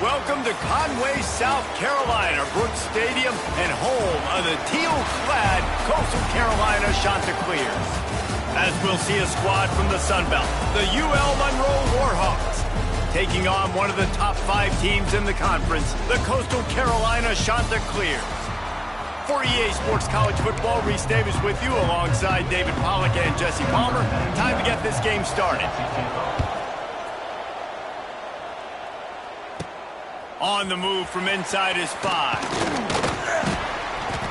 Welcome to Conway, South Carolina, Brooks Stadium, and home of the teal-clad Coastal Carolina Chanticleers. As we'll see a squad from the Sun Belt, the UL Warhawks, taking on one of the top 5 teams in the conference, the Coastal Carolina Chanticleers. For EA Sports College Football, Reese Davis with you alongside David Pollack and Jesse Palmer. Time to get this game started. On the move from inside his 5.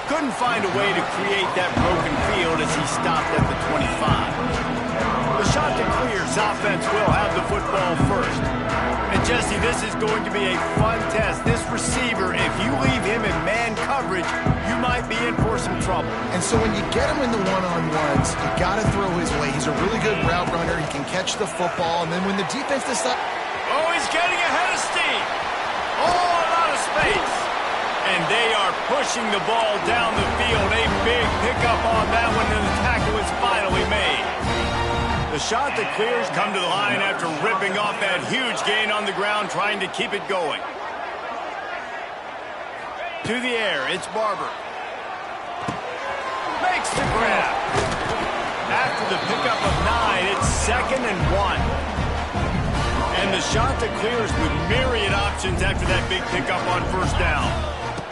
Couldn't find a way to create that broken field as he stopped at the 25. The Chanticleers offense will have the football first. And Jesse, this is going to be a fun test. This receiver, if you leave him in man coverage, you might be in for some trouble. And so when you get him in the one-on-ones, you got to throw his way. He's a really good route runner. He can catch the football. And then when the defense decides... Oh, he's getting ahead of steam. Oh, a lot of space. And they are pushing the ball down the field. A big pickup on that one, and the tackle is finally made. The Chanticleers come to the line after ripping off that huge gain on the ground, trying to keep it going. To the air, it's Barber. Makes the grab. After the pickup of 9, it's 2nd and 1. And the Chanticleers with myriad options after that big pickup on first down.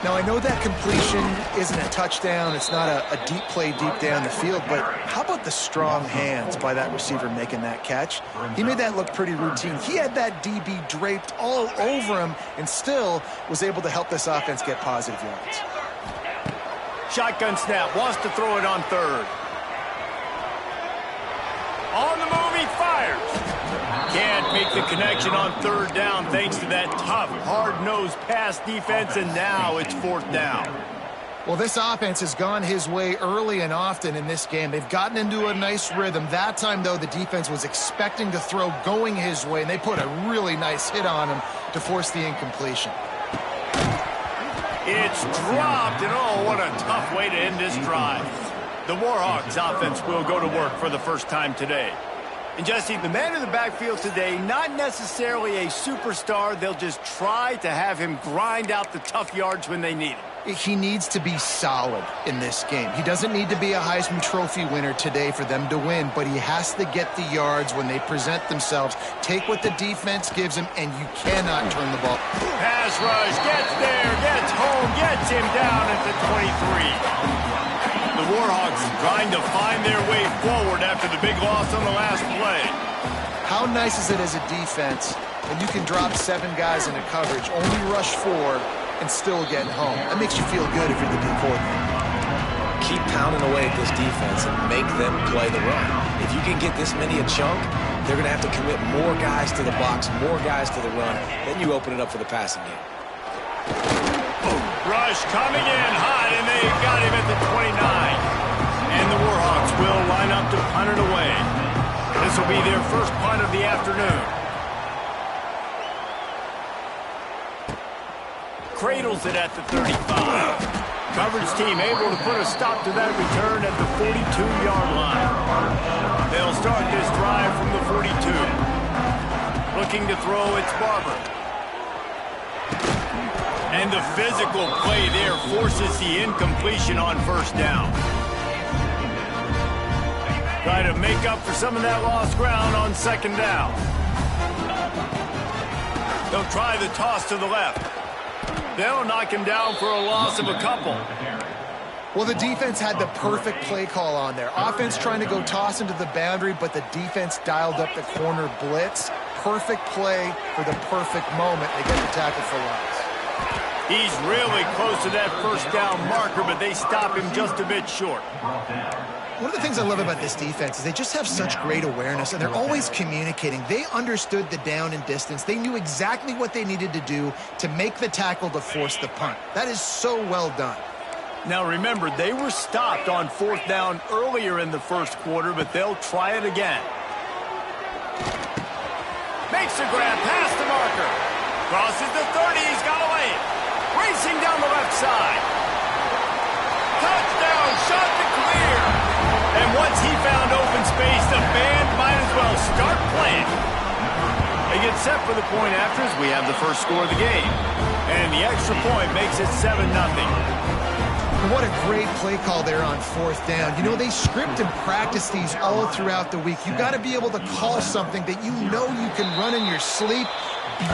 Now, I know that completion isn't a touchdown. It's not a deep play deep down the field. But how about the strong hands by that receiver making that catch? He made that look pretty routine. He had that DB draped all over him and still was able to help this offense get positive yards. Shotgun snap. Wants to throw it on 3rd. On the move, he fires. Can't make the connection on 3rd down thanks to that tough, hard-nosed pass defense, and now it's 4th down. Well, this offense has gone his way early and often in this game. They've gotten into a nice rhythm. That time, though, the defense was expecting to throw going his way, and they put a really nice hit on him to force the incompletion. It's dropped, and oh, what a tough way to end this drive. The Warhawks offense will go to work for the first time today. And Jesse, the man in the backfield today, not necessarily a superstar. They'll just try to have him grind out the tough yards when they need it. He needs to be solid in this game. He doesn't need to be a Heisman Trophy winner today for them to win, but he has to get the yards when they present themselves. Take what the defense gives him, and you cannot turn the ball. Pass rush, gets there, gets home, gets him down at the 23. The Warhawks trying to find their way forward after the big loss on the last play. How nice is it as a defense when you can drop 7 guys into coverage, only rush 4, and still get home? That makes you feel good if you're the D coordinator. Keep pounding away at this defense and make them play the run. If you can get this many a chunk, they're going to have to commit more guys to the box, more guys to the run. Then you open it up for the passing game. Rush coming in hot, and they got him at the 29. And the Warhawks will line up to punt it away. This will be their first punt of the afternoon. Cradles it at the 35. Coverage team able to put a stop to that return at the 42-yard line. They'll start this drive from the 42. Looking to throw, it's Barber. And the physical play there forces the incompletion on first down. Try to make up for some of that lost ground on 2nd down. They'll try the toss to the left. They'll knock him down for a loss of a couple. Well, the defense had the perfect play call on there. Offense trying to go toss into the boundary, but the defense dialed up the corner blitz. Perfect play for the perfect moment. They get the tackle for loss. He's really close to that first down marker, but they stop him just a bit short. One of the things I love about this defense is they just have such great awareness, and they're always communicating. They understood the down and distance. They knew exactly what they needed to do to make the tackle to force the punt. That is so well done. Now remember, they were stopped on 4th down earlier in the first quarter, but they'll try it again. Makes a grab past the marker. Crosses the 30, he's got away. Racing down the left side. Touchdown, Chanticleer. And once he found open space, the band might as well start playing. They get get set for the point after as we have the first score of the game. And the extra point makes it 7-0. What a great play call there on fourth down. You know, they script and practice these all throughout the week. You've got to be able to call something that you know you can run in your sleep.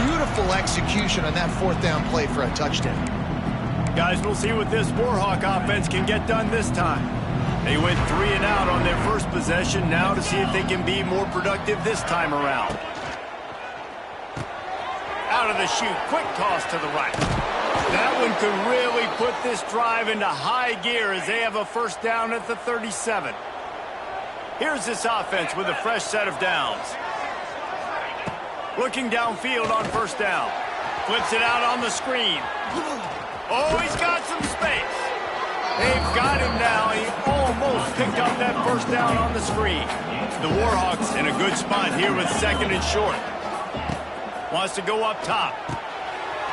Beautiful execution on that fourth down play for a touchdown. Guys, we'll see what this Warhawk offense can get done this time. They went 3 and out on their first possession. Now to see if they can be more productive this time around. Out of the chute, quick toss to the right. That one could really put this drive into high gear as they have a first down at the 37. Here's this offense with a fresh set of downs. Looking downfield on first down. Flips it out on the screen. Oh, he's got some space. They've got him now. He almost picked up that first down on the screen. The Warhawks in a good spot here with second and short. Wants to go up top.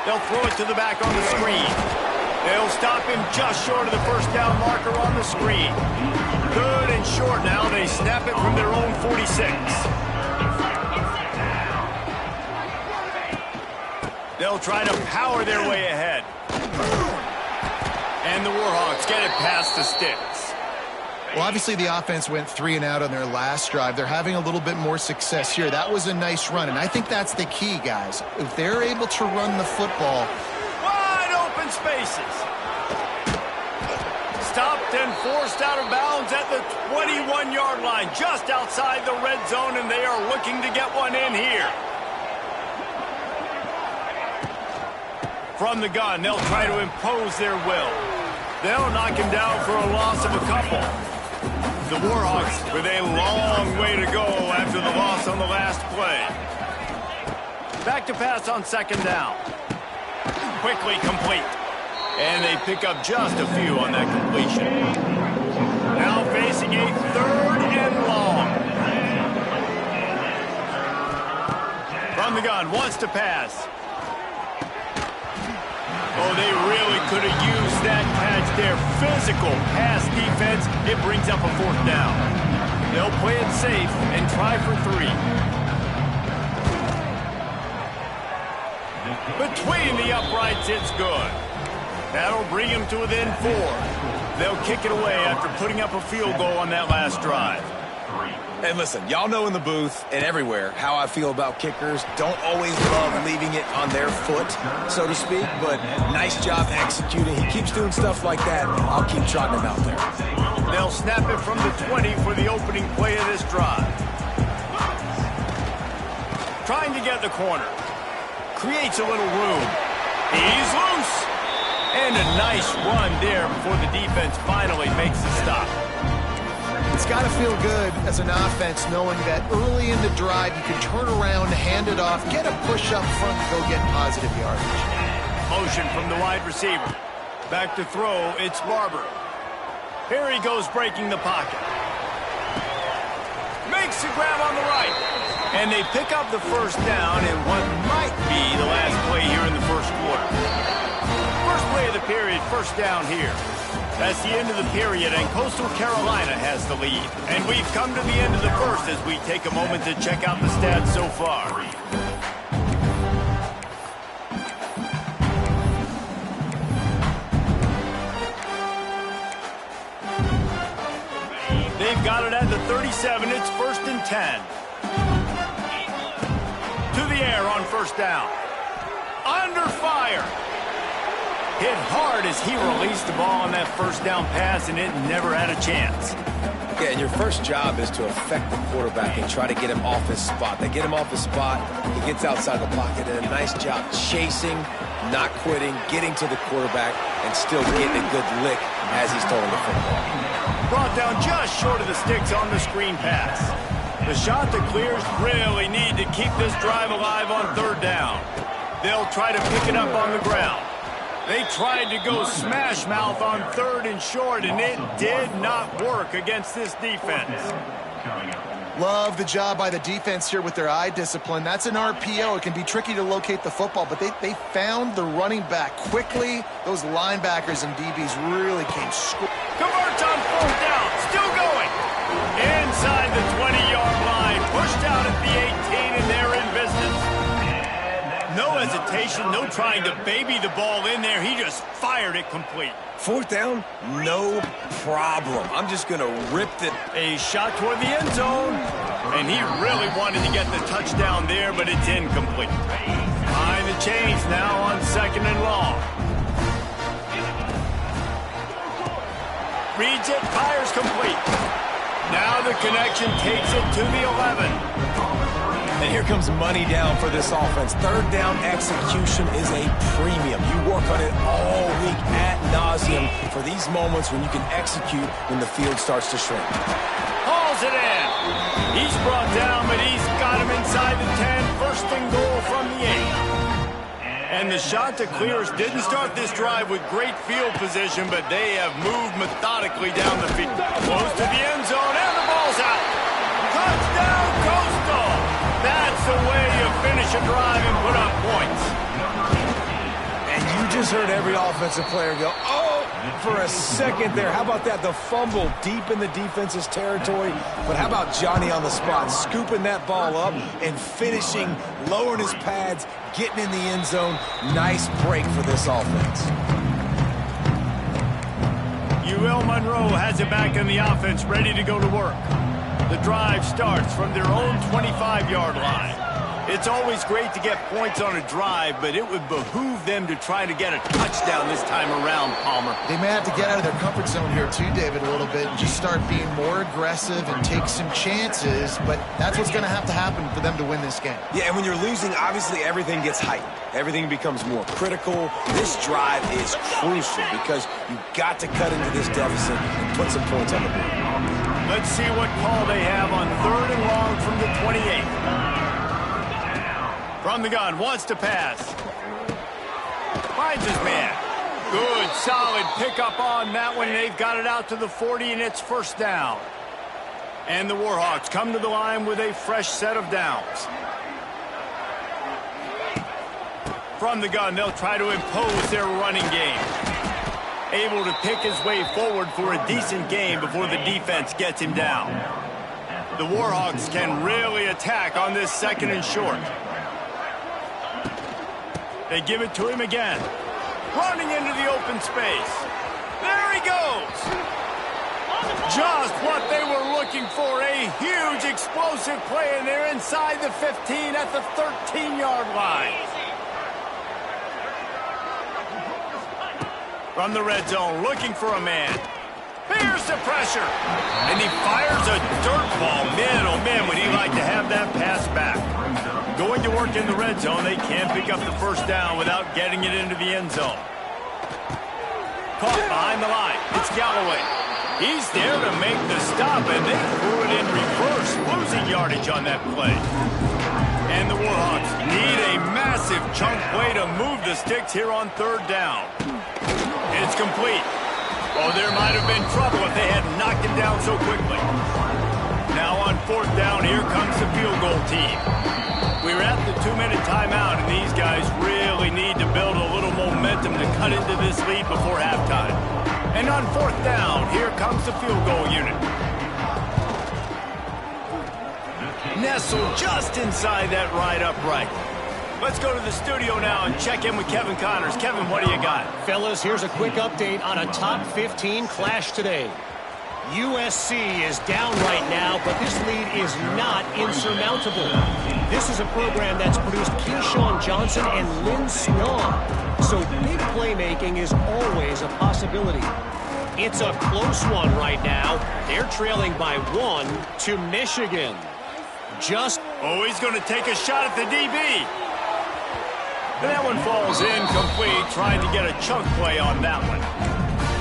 They'll throw it to the back on the screen. They'll stop him just short of the first down marker on the screen. Good and short now. They snap it from their own 46. They'll try to power their way ahead. And the Warhawks get it past the sticks. Well, obviously the offense went 3 and out on their last drive. They're having a little bit more success here. That was a nice run, and I think that's the key, guys. If they're able to run the football. Wide open spaces. Stopped and forced out of bounds at the 21-yard line, just outside the red zone, and they are looking to get one in here. From the gun, they'll try to impose their will. They'll knock him down for a loss of a couple. The Warhawks with a long way to go after the loss on the last play. Back to pass on second down. Quickly complete. And they pick up just a few on that completion. Now facing a third and long. From the gun, wants to pass. Oh, they really could have used that catch there. Physical pass defense. It brings up a fourth down. They'll play it safe and try for 3. Between the uprights, it's good. That'll bring him to within 4. They'll kick it away after putting up a field goal on that last drive. And listen, y'all know in the booth and everywhere how I feel about kickers. Don't always love leaving it on their foot, so to speak, but nice job executing. He keeps doing stuff like that. I'll keep trotting him out there. They'll snap it from the 20 for the opening play of this drive. Trying to get the corner. Creates a little room. He's loose. And a nice run there before the defense finally makes the stop. It's got to feel good as an offense knowing that early in the drive you can turn around, hand it off, get a push up front, and go get positive yardage. Motion from the wide receiver. Back to throw, it's Barber. Here he goes breaking the pocket. Makes the grab on the right. And they pick up the first down in what might be the last play here in the first quarter. First play of the period, first down here. That's the end of the period, and Coastal Carolina has the lead. And we've come to the end of the first as we take a moment to check out the stats so far. They've got it at the 37. It's 1st and 10. To the air on first down. Under fire. Hit hard as he released the ball on that first down pass, and it never had a chance. Yeah, and your first job is to affect the quarterback and try to get him off his spot. They get him off his spot, he gets outside the pocket, and a nice job chasing, not quitting, getting to the quarterback, and still getting a good lick as he's throwing the football. Brought down just short of the sticks on the screen pass. The Chanticleers really need to keep this drive alive on third down. They'll try to pick it up on the ground. They tried to go smash mouth on third and short, and it did not work against this defense. Love the job by the defense here with their eye discipline. That's an RPO. It can be tricky to locate the football, but they found the running back quickly. Those linebackers and DBs really came score. Converts on fourth down. Still going. Inside the 20-yard line. Pushed out at the 18, and they're in business. hesitation, no trying to baby the ball in there. He just fired it complete. Fourth down, no problem. I'm just going to rip it. A shot toward the end zone. And he really wanted to get the touchdown there, but it's incomplete. Behind the chains now on 2nd and long. Reads it, fires complete. Now the connection takes it to the 11. And here comes money down for this offense. Third down execution is a premium. You work on it all week ad nauseum for these moments when you can execute when the field starts to shrink. Hauls it in. He's brought down, but he's got him inside the 10. First and goal from the 8. And the Chanticleers didn't start this drive with great field position, but they have moved methodically down the field. Close to the end zone, and the ball's out. Touchdown, Costal. That's the way you finish a drive and put up points. And you just heard every offensive player go, oh, for a second there. How about that? The fumble deep in the defense's territory. But how about Johnny on the spot, scooping that ball up and finishing, lowering his pads, getting in the end zone. Nice break for this offense. UL Monroe has it back in the offense, ready to go to work. The drive starts from their own 25-yard line. It's always great to get points on a drive, but it would behoove them to try to get a touchdown this time around, Palmer. They may have to get out of their comfort zone here too, David, a little bit, and just start being more aggressive and take some chances, but that's what's going to have to happen for them to win this game. Yeah, and when you're losing, obviously everything gets heightened. Everything becomes more critical. This drive is crucial because you've got to cut into this deficit and put some points on the board. Let's see what call they have on 3rd and long from the 28. From the gun, wants to pass. Finds his man. Good, solid pickup on that one. They've got it out to the 40, and it's first down. And the Warhawks come to the line with a fresh set of downs. From the gun, they'll try to impose their running game. Able to pick his way forward for a decent game before the defense gets him down. The Warhawks can really attack on this 2nd and short. They give it to him again. Running into the open space. There he goes. Just what they were looking for. A huge explosive play, and they're inside the 15 at the 13-yard line. From the red zone, looking for a man. Here's the pressure. And he fires a dirt ball. Man, oh man, would he like to have that pass back. Going to work in the red zone, they can't pick up the first down without getting it into the end zone. Caught behind the line. It's Galloway. He's there to make the stop, and they threw it in reverse, losing yardage on that play. And the Warhawks need a massive chunk play to move the sticks here on 3rd down. It's complete. Oh, there might have been trouble if they had knocked him down so quickly. Now on 4th down, here comes the field goal team. We're at the 2-minute timeout, and these guys really need to build a little momentum to cut into this lead before halftime. And on 4th down, here comes the field goal unit. Nestled just inside that right upright. Let's go to the studio now and check in with Kevin Connors. Kevin, what do you got? Fellas, here's a quick update on a top 15 clash today. USC is down right now, but this lead is not insurmountable. This is a program that's produced Keyshawn Johnson and Lynn Snow, so big playmaking is always a possibility. It's a close one right now. They're trailing by 1 to Michigan. He's going to take a shot at the DB. And that one falls incomplete, trying to get a chunk play on that one.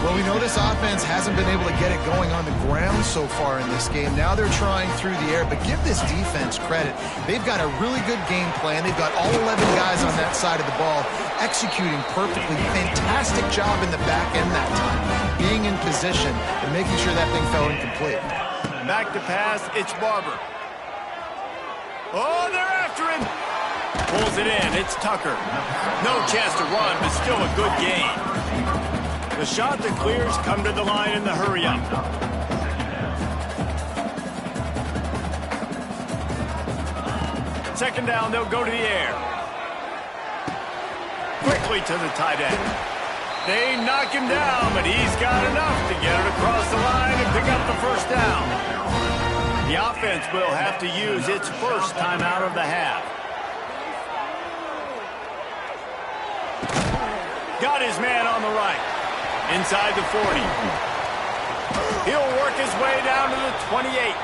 Well, we know this offense hasn't been able to get it going on the ground so far in this game. Now they're trying through the air, but give this defense credit. They've got a really good game plan. They've got all 11 guys on that side of the ball executing perfectly. Fantastic job in the back end that time, being in position and making sure that thing fell incomplete. Back to pass, it's Barber. Oh, they're after him. Pulls it in, it's Tucker. No chance to run, but still a good game. The Chanticleers come to the line in the hurry-up. Second down, they'll go to the air. quickly to the tight end. They knock him down, but he's got enough to get it across the line and pick up the first down. The offense will have to use its first timeout of the half. Got his man on the right. Inside the 40. He'll work his way down to the 28.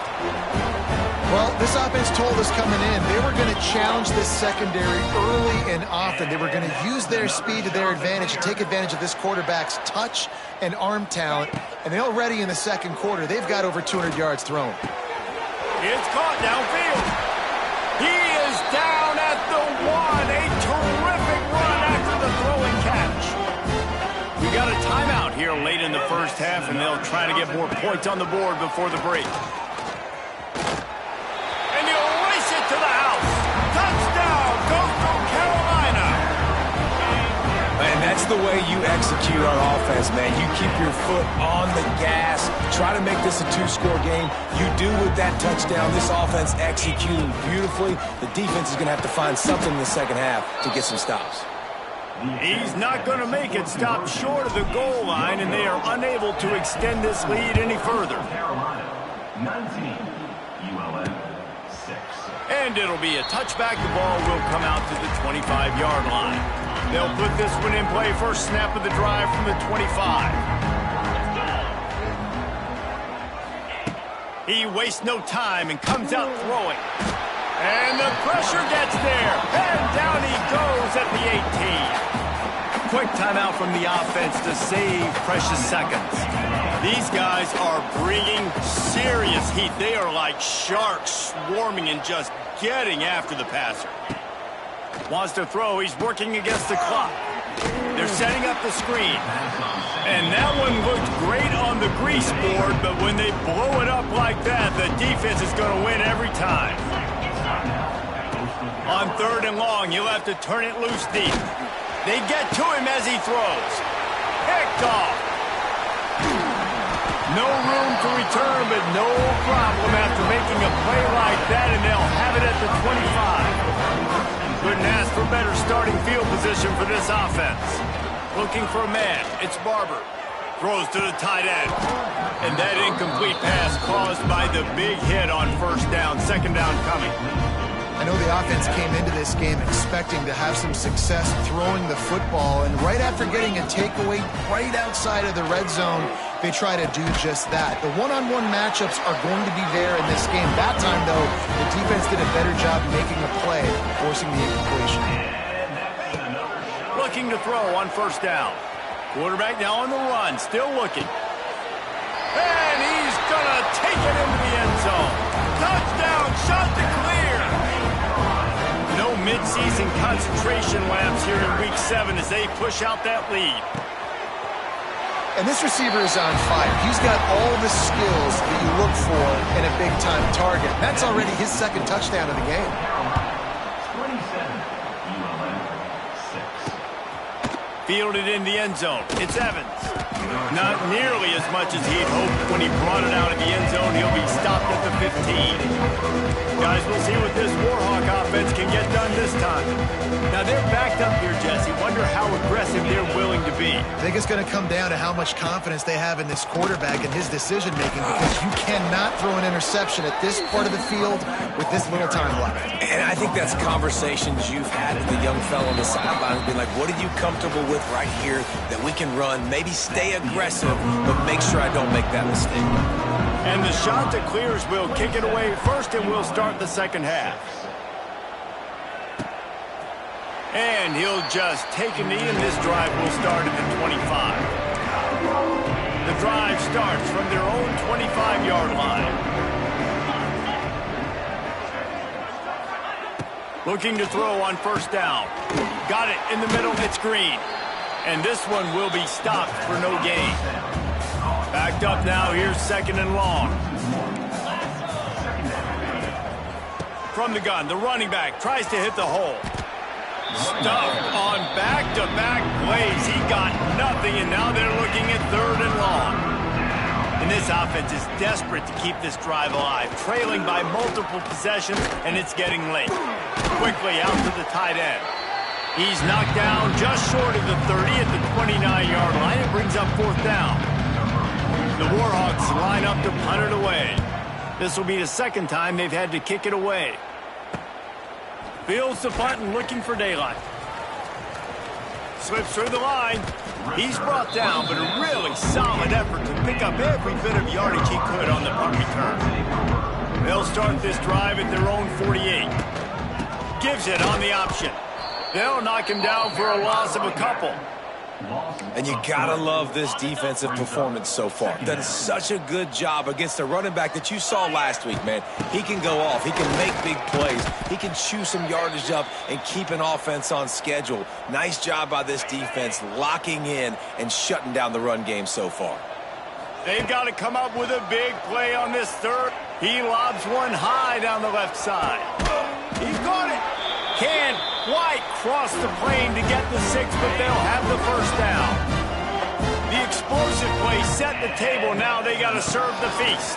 Well, this offense told us coming in they were going to challenge this secondary early and often. They were going to use their speed to their advantage and take advantage of this quarterback's touch and arm talent. And already in the second quarter, they've got over 200 yards thrown. It's caught downfield. He is down at the 1. A terrific run after the throwing catch. We got a timeout here late in the first half, and they'll try to get more points on the board before the break. To the house. Touchdown, Costal, Carolina. Man, that's the way you execute on offense, man. You keep your foot on the gas. Try to make this a two-score game. You do with that touchdown. This offense executing beautifully. The defense is going to have to find something in the second half to get some stops. He's not going to make it. Stop short of the goal line, and they are unable to extend this lead any further. Carolina, 19, ULM. And it'll be a touchback. The ball will come out to the 25-yard line. They'll put this one in play. First snap of the drive from the 25. He wastes no time and comes out throwing. And the pressure gets there. And down he goes at the 18. Quick timeout from the offense to save precious seconds. These guys are bringing serious heat. They are like sharks swarming and just getting after the passer. Wants to throw. He's working against the clock. They're setting up the screen. And that one looked great on the grease board, but when they blow it up like that, the defense is going to win every time. On 3rd and long, you'll have to turn it loose deep. They get to him as he throws. Picked off. No room to return, but no problem after making a play like that, and they'll have it at the 25. Couldn't ask for better starting field position for this offense. Looking for a man. It's Barber. Throws to the tight end. And that incomplete pass caused by the big hit on first down. Second down coming. I know the offense came into this game expecting to have some success throwing the football, and right after getting a takeaway right outside of the red zone, they try to do just that. The one-on-one matchups are going to be there in this game. That time, though, the defense did a better job making a play, forcing the incompletion. Looking to throw on first down. Quarterback now on the run, still looking. And he's going to take it into the end zone. Touchdown, shot to clear. No mid-season concentration laps here in Week 7 as they push out that lead. And this receiver is on fire. He's got all the skills that you look for in a big-time target. That's already his second touchdown of the game. 27, ULM 6. Fielded in the end zone. It's Evans. Not nearly as much as he'd hoped when he brought it out of the end zone. He'll be stopped at the 15. Guys, we'll see what this Warhawk offense can get done this time. Now, they're backed up here, Jesse. Wonder how aggressive they're willing to be. I think it's going to come down to how much confidence they have in this quarterback and his decision-making, because you cannot throw an interception at this part of the field with this little time left. And I think that's conversations you've had with the young fellow on the sideline, being like, what are you comfortable with right here that we can run? Maybe stay aggressive, but make sure I don't make that mistake. And the shot that clears will kick it away first, and we'll start the second half. And he'll just take a knee, and this drive will start at the 25. The drive starts from their own 25-yard line. Looking to throw on first down. Got it in the middle. It's Green. And this one will be stopped for no gain. Backed up now. Here's second and long. From the gun, the running back tries to hit the hole. Stuffed on back-to-back plays. He got nothing, and now they're looking at third and long. And this offense is desperate to keep this drive alive, trailing by multiple possessions, and it's getting late. Quickly out to the tight end. He's knocked down just short of the 30 at the 29-yard line. It brings up 4th down. The Warhawks line up to punt it away. This will be the 2nd time they've had to kick it away. Fields the punt and looking for daylight. Slips through the line. He's brought down, but a really solid effort to pick up every bit of yardage he could on the punt return. They'll start this drive at their own 48. Gives it on the option. They'll knock him down for a loss of a couple. And you gotta love this defensive performance so far. Done such a good job against a running back that you saw last week, man. He can go off. He can make big plays. He can chew some yardage up and keep an offense on schedule. Nice job by this defense locking in and shutting down the run game so far. They've got to come up with a big play on this third. He lobs one high down the left side. He's got it. Can't quite cross the plane to get the 6, but they'll have the 1st down. The explosive play set the table. Now they got to serve the feast.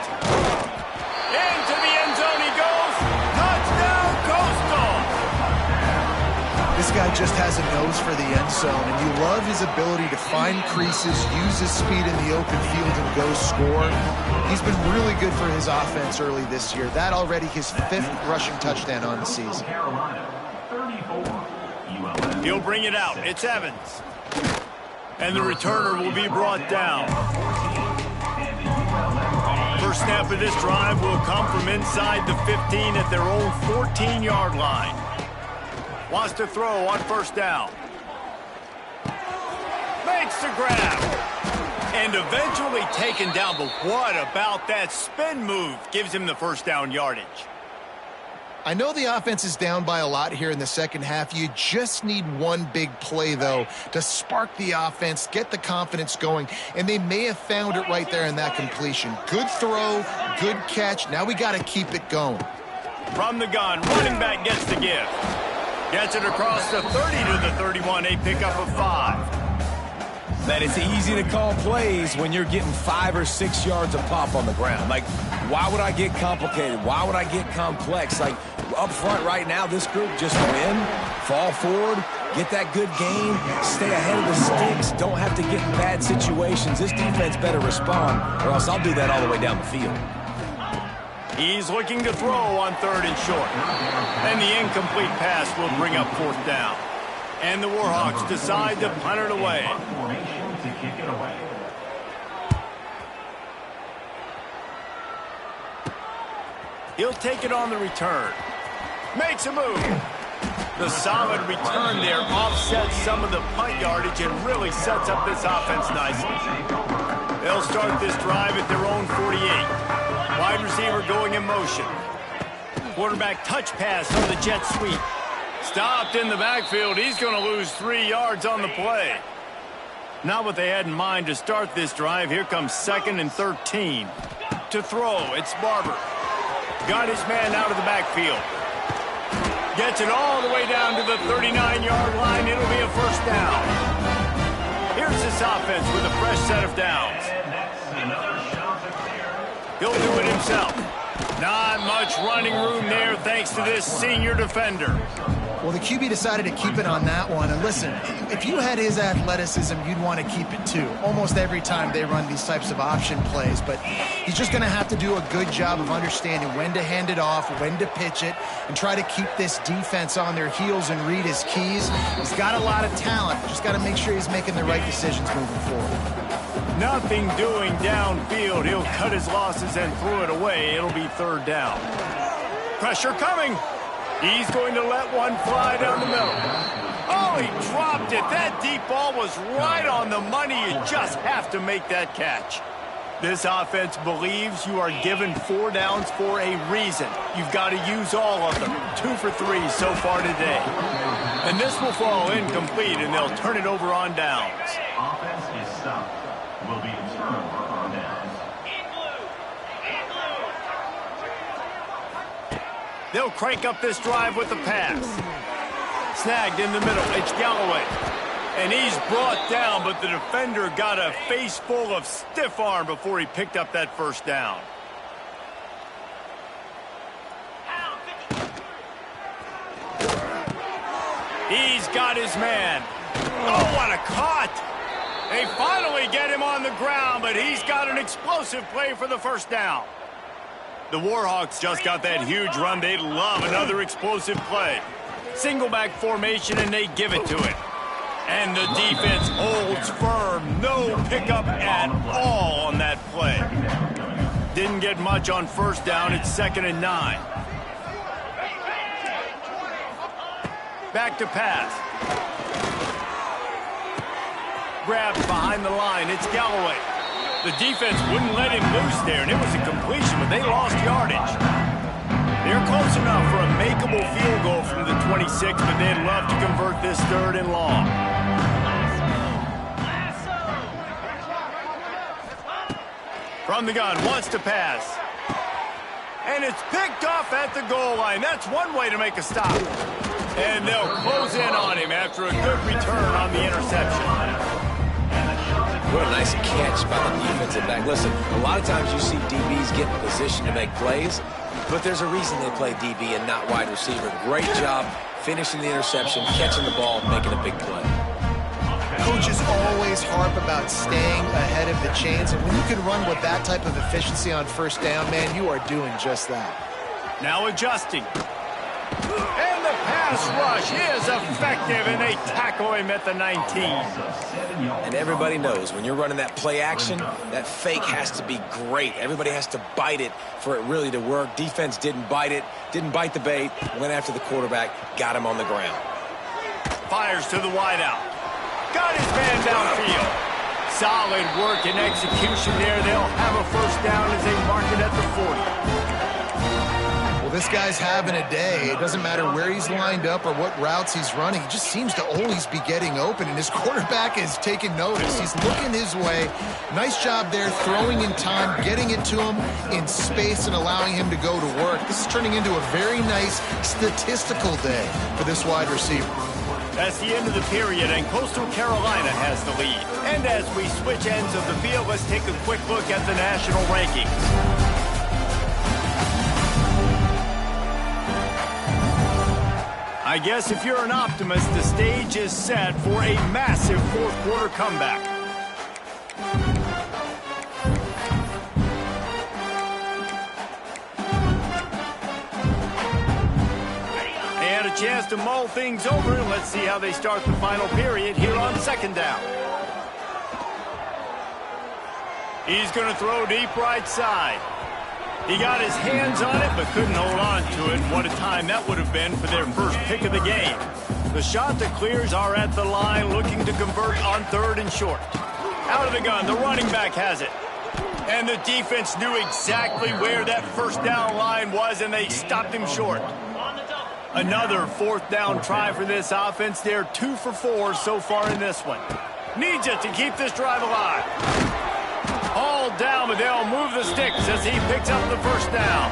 Into the end zone he goes. Touchdown, Costal. This guy just has a nose for the end zone, and you love his ability to find creases, use his speed in the open field, and go score. He's been really good for his offense early this year. That already his 5th rushing touchdown on the season. He'll bring it out. It's Evans. And the returner will be brought down. First snap of this drive will come from inside the 15 at their own 14-yard line. Wants to throw on 1st down. Makes the grab. And eventually taken down. But what about that spin move? Gives him the 1st down yardage. I know the offense is down by a lot here in the 2nd half. You just need one big play, though, to spark the offense, get the confidence going, and they may have found it right there in that completion. Good throw, good catch. Now we got to keep it going. From the gun, running back gets the give. Gets it across the 30 to the 31, a pickup of 5. Man, it's easy to call plays when you're getting 5 or 6 yards of pop on the ground. Like, why would I get complicated? Why would I get complex? Like, up front right now, this group just win, fall forward, get that good game, stay ahead of the sticks, don't have to get in bad situations. This defense better respond, or else I'll do that all the way down the field. He's looking to throw on 3rd and short. And the incomplete pass will bring up 4th down. And the Warhawks decide to punt it away. He'll take it on the return. Makes a move. The solid return there offsets some of the punt yardage and really sets up this offense nicely. They'll start this drive at their own 48. Wide receiver going in motion. Quarterback touch pass on the jet sweep. Stopped in the backfield. He's going to lose 3 yards on the play. Not what they had in mind to start this drive. Here comes 2nd and 13. To throw, it's Barber. Got his man out of the backfield. Gets it all the way down to the 39-yard line. It'll be a 1st down. Here's this offense with a fresh set of downs. He'll do it himself. Not much running room there thanks to this senior defender. Well, the QB decided to keep it on that one. And listen, if you had his athleticism, you'd want to keep it too. Almost every time they run these types of option plays. But he's just going to have to do a good job of understanding when to hand it off, when to pitch it, and try to keep this defense on their heels and read his keys. He's got a lot of talent. Just got to make sure he's making the right decisions moving forward. Nothing doing downfield. He'll cut his losses and throw it away. It'll be 3rd down. Pressure coming. He's going to let one fly down the middle. Oh, he dropped it. That deep ball was right on the money. You just have to make that catch. This offense believes you are given 4 downs for a reason. You've got to use all of them. 2 for 3 so far today. And this will fall incomplete, and they'll turn it over on downs. Offense is stopped. Will be a turnover on downs. They'll crank up this drive with the pass. Snagged in the middle. It's Galloway. And he's brought down, but the defender got a face full of stiff arm before he picked up that 1st down. He's got his man. Oh, what a cut! They finally get him on the ground, but he's got an explosive play for the first down. The Warhawks just got that huge run. They'd love another explosive play. Single back formation, and they give it to it. And the defense holds firm. No pickup at all on that play. Didn't get much on first down. It's 2nd and 9. Back to pass. Grabbed behind the line. It's Galloway. The defense wouldn't let him loose there, and it was a completion, but they lost yardage. They're close enough for a makeable field goal from the 26, but they'd love to convert this 3rd and long. From the gun, wants to pass. And it's picked off at the goal line. That's one way to make a stop. And they'll close in on him after a good return on the interception. What a nice catch by the defensive back. Listen, a lot of times you see DBs get in position to make plays, but there's a reason they play DB and not wide receiver. Great job finishing the interception, catching the ball, and making a big play. Coaches always harp about staying ahead of the chains, and when you can run with that type of efficiency on first down, man, you are doing just that. Now adjusting. And the pass rush is effective, and they tackle him at the 19. And everybody knows when you're running that play action, that fake has to be great. Everybody has to bite it for it really to work. Defense didn't bite it, didn't bite the bait, went after the quarterback, got him on the ground. Fires to the wideout. Got his man downfield. Solid work and execution there. They'll have a first down as they mark it at the 40. This guy's having a day. It doesn't matter where he's lined up or what routes he's running. He just seems to always be getting open, and his quarterback is taking notice. He's looking his way. Nice job there, throwing in time, getting it to him in space and allowing him to go to work. This is turning into a very nice statistical day for this wide receiver. That's the end of the period, and Coastal Carolina has the lead. And as we switch ends of the field, let's take a quick look at the national rankings. I guess if you're an optimist, the stage is set for a massive fourth-quarter comeback. They had a chance to mull things over. Let's see how they start the final period here on 2nd down. He's going to throw deep right side. He got his hands on it, but couldn't hold on to it. What a time that would have been for their first pick of the game. The Chanticleers are at the line looking to convert on 3rd and short. Out of the gun, the running back has it. And the defense knew exactly where that first down line was, and they stopped him short. Another 4th down try for this offense. They're 2 for 4 so far in this one. Needs it to keep this drive alive. All down, but they'll move the sticks as he picks up the first down.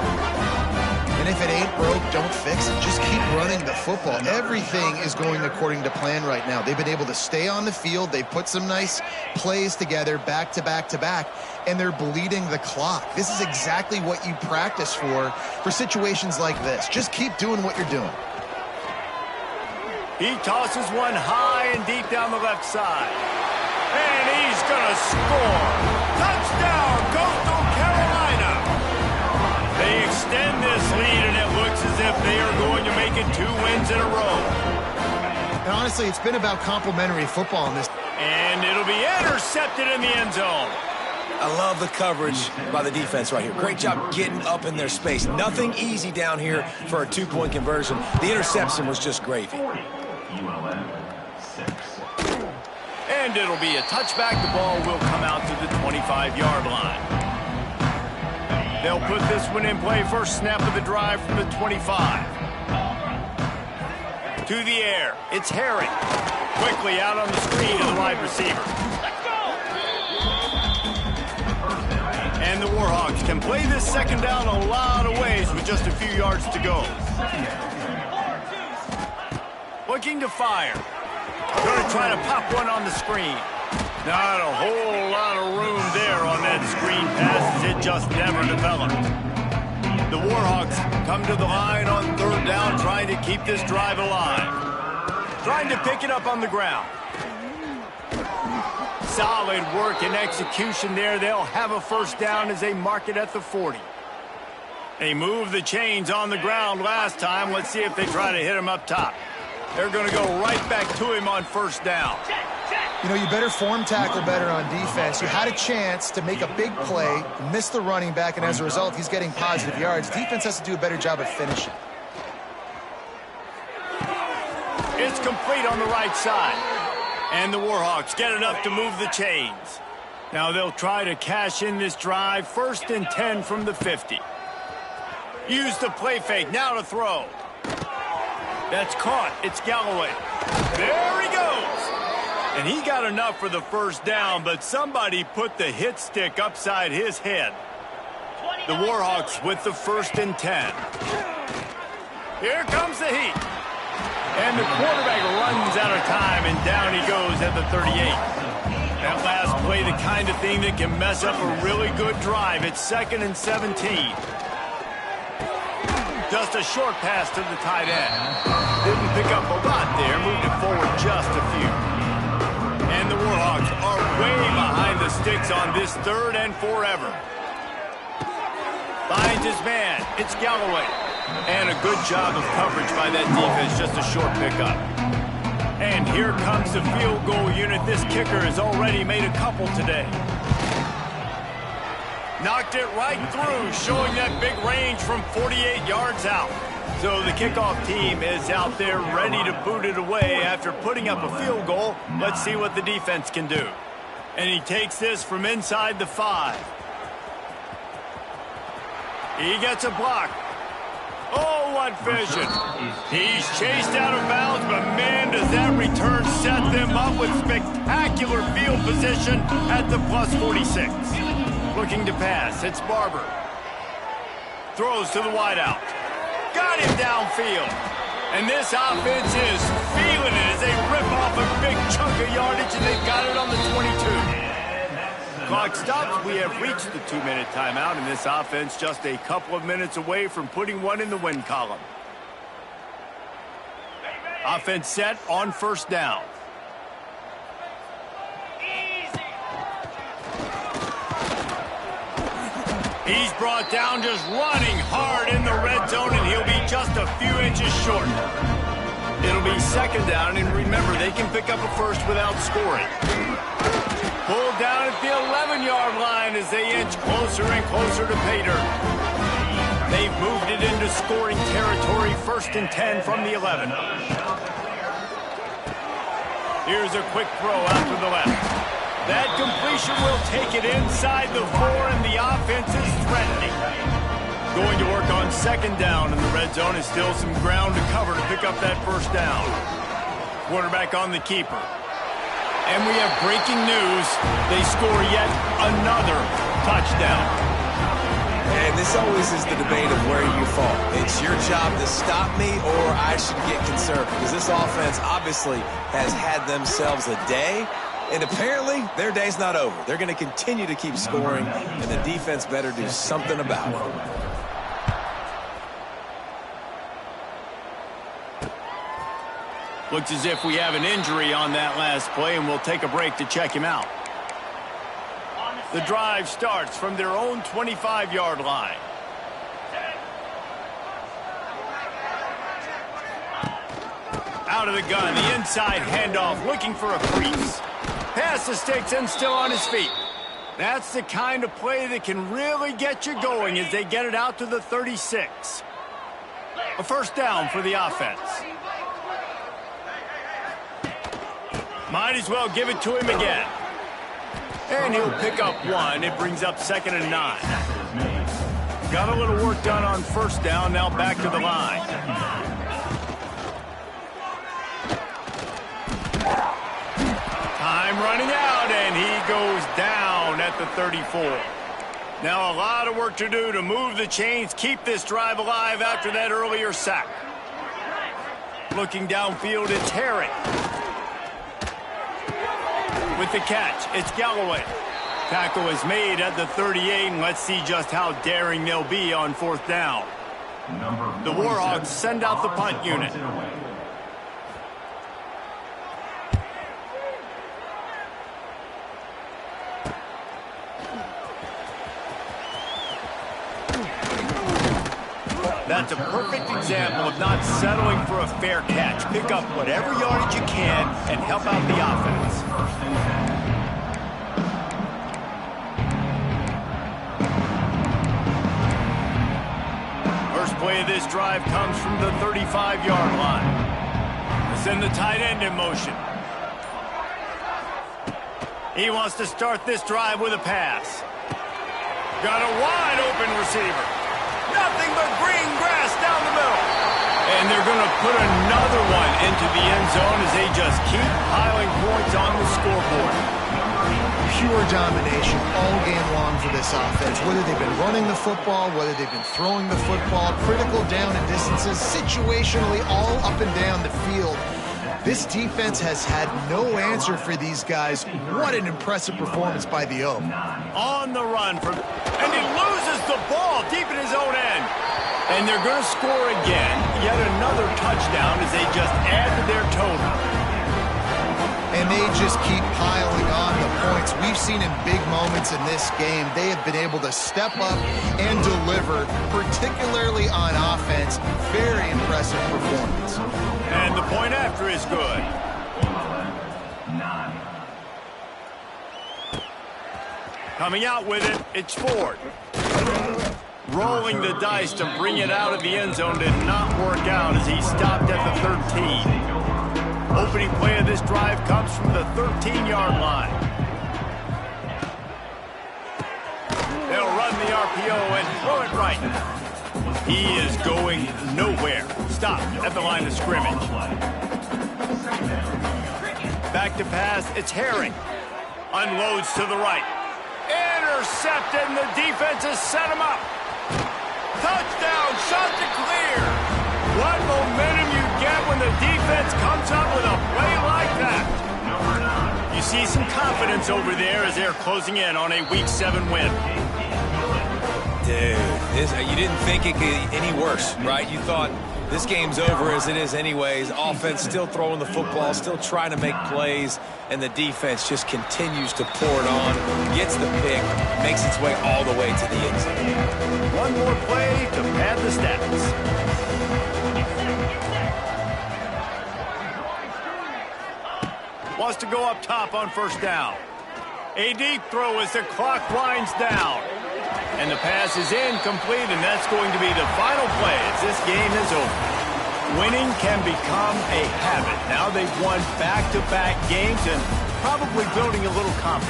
And if it ain't broke, don't fix it. Just keep running the football. Everything is going according to plan right now. They've been able to stay on the field. They've put some nice plays together back to back to back, and they're bleeding the clock. This is exactly what you practice for situations like this. Just keep doing what you're doing. He tosses one high and deep down the left side. And he's going to score. Touchdown, Coastal Carolina. They extend this lead, and it looks as if they are going to make it 2 wins in a row. And honestly, it's been about complimentary football in this. And it'll be intercepted in the end zone. I love the coverage by the defense right here. Great job getting up in their space. Nothing easy down here for a 2-point conversion. The interception was just gravy. ULM 6. And it'll be a touchback. The ball will come out to the 25-yard line. They'll put this one in play. First snap of the drive from the 25. To the air. It's Herring. Quickly out on the screen to the wide receiver. And the Warhawks can play this 2nd down a lot of ways with just a few yards to go. Looking to fire. Going to try to pop one on the screen. Not a whole lot of room there on that screen pass as it just never developed. The Warhawks come to the line on 3rd down trying to keep this drive alive. trying to pick it up on the ground. Solid work and execution there. They'll have a first down as they mark it at the 40. They moved the chains on the ground last time. Let's see if they try to hit him up top. They're going to go right back to him on first down. You know, you better form tackle better on defense. You had a chance to make a big play, miss the running back, and as a result, he's getting positive yards. Defense has to do a better job of finishing. It's complete on the right side. And the Warhawks get enough to move the chains. Now they'll try to cash in this drive. 1st and 10 from the 50. Use the play fake. Now to throw. That's caught. It's Galloway. There he goes. And he got enough for the first down, but somebody put the hit stick upside his head. The Warhawks with the 1st and 10. Here comes the heat. And the quarterback runs out of time, and down he goes at the 38. That last play, the kind of thing that can mess up a really good drive. It's 2nd and 17. Just a short pass to the tight end. Didn't pick up a lot there, moved it forward just a few. And the Warhawks are way behind the sticks on this 3rd and forever. Finds his man. It's Galloway. And a good job of coverage by that defense, just a short pickup. And here comes the field goal unit. This kicker has already made a couple today. Knocked it right through, showing that big range from 48 yards out. So the kickoff team is out there ready to boot it away after putting up a field goal. Let's see what the defense can do. And he takes this from inside the 5. He gets a block. Oh, what vision. He's chased out of bounds, but man, does that return set them up with spectacular field position at the plus 46. Looking to pass, it's Barber. Throws to the wideout. Got him downfield. And this offense is feeling it as they rip off a big chunk of yardage, and they've got it on the 22. Clock stops. We have reached the 2-minute timeout, and this offense just a couple of minutes away from putting one in the win column. Offense set on first down. He's brought down just running hard in the red zone, and he'll be just a few inches short. It'll be 2nd down, and remember, they can pick up a first without scoring. Pulled down at the 11-yard line as they inch closer and closer to pay dirt. They've moved it into scoring territory. 1st and 10 from the 11. Here's a quick throw out to the left. That completion will take it inside the 4, and the offense is threatening. Going to work on 2nd down, and the red zone is still some ground to cover to pick up that first down. Quarterback on the keeper. And we have breaking news. They score yet another touchdown. And this always is the debate of where you fall. It's your job to stop me, or I should get concerned. Because this offense obviously has had themselves a day. And apparently, their day's not over. They're going to continue to keep scoring, and the defense better do something about it. Looks as if we have an injury on that last play, and we'll take a break to check him out. The drive starts from their own 25-yard line. Out of the gun, the inside handoff, looking for a crease. Pass the sticks and still on his feet. That's the kind of play that can really get you going as they get it out to the 36. A first down for the offense. Might as well give it to him again. And he'll pick up 1. It brings up 2nd and 9. Got a little work done on first down. Now back to the line. Time running out, and he goes down at the 34. Now a lot of work to do to move the chains, keep this drive alive after that earlier sack. Looking downfield, it's Herring. With the catch, it's Galloway. Tackle is made at the 38, and let's see just how daring they'll be on 4th down. The Warhawks send out the punt unit. That's a perfect example of not settling for a fair catch. Pick up whatever yardage you can and help out the offense. First play of this drive comes from the 35-yard line. Send the tight end in motion. He wants to start this drive with a pass. Got a wide open receiver. Nothing but green grass down the middle. And they're going to put another one into the end zone as they just keep piling points on the scoreboard. Pure domination all game long for this offense. Whether they've been running the football, whether they've been throwing the football, critical down and distances, situationally all up and down the field. This defense has had no answer for these guys. What an impressive performance by the O. On the run, and he loses the ball deep in his own end. And they're going to score again. Yet another touchdown as they just add to their total. And they just keep piling on the points. We've seen in big moments in this game, they have been able to step up and deliver, particularly on offense. Very impressive performance. And the point after is good. Coming out with it, it's Ford. Rolling the dice to bring it out of the end zone did not work out as he stopped at the 13. Opening play of this drive comes from the 13-yard line. They'll run the RPO and throw it right. He is going nowhere. Stop at the line of scrimmage. Back to pass, it's Herring. Unloads to the right. Intercepted, and the defense has set him up. Touchdown, shot to clear. What momentum you get when the defense comes up with a play like that. You see some confidence over there as they're closing in on a Week 7 win. Dude, you didn't think it could get any worse, right? You thought this game's over as it is anyways. Offense still throwing the football, still trying to make plays, and the defense just continues to pour it on, gets the pick, makes its way all the way to the end zone. One more play to pad the stats. Wants to go up top on first down. A deep throw as the clock winds down. And the pass is incomplete, and that's going to be the final play as this game is over. Winning can become a habit. Now they've won back-to-back games and probably building a little confidence.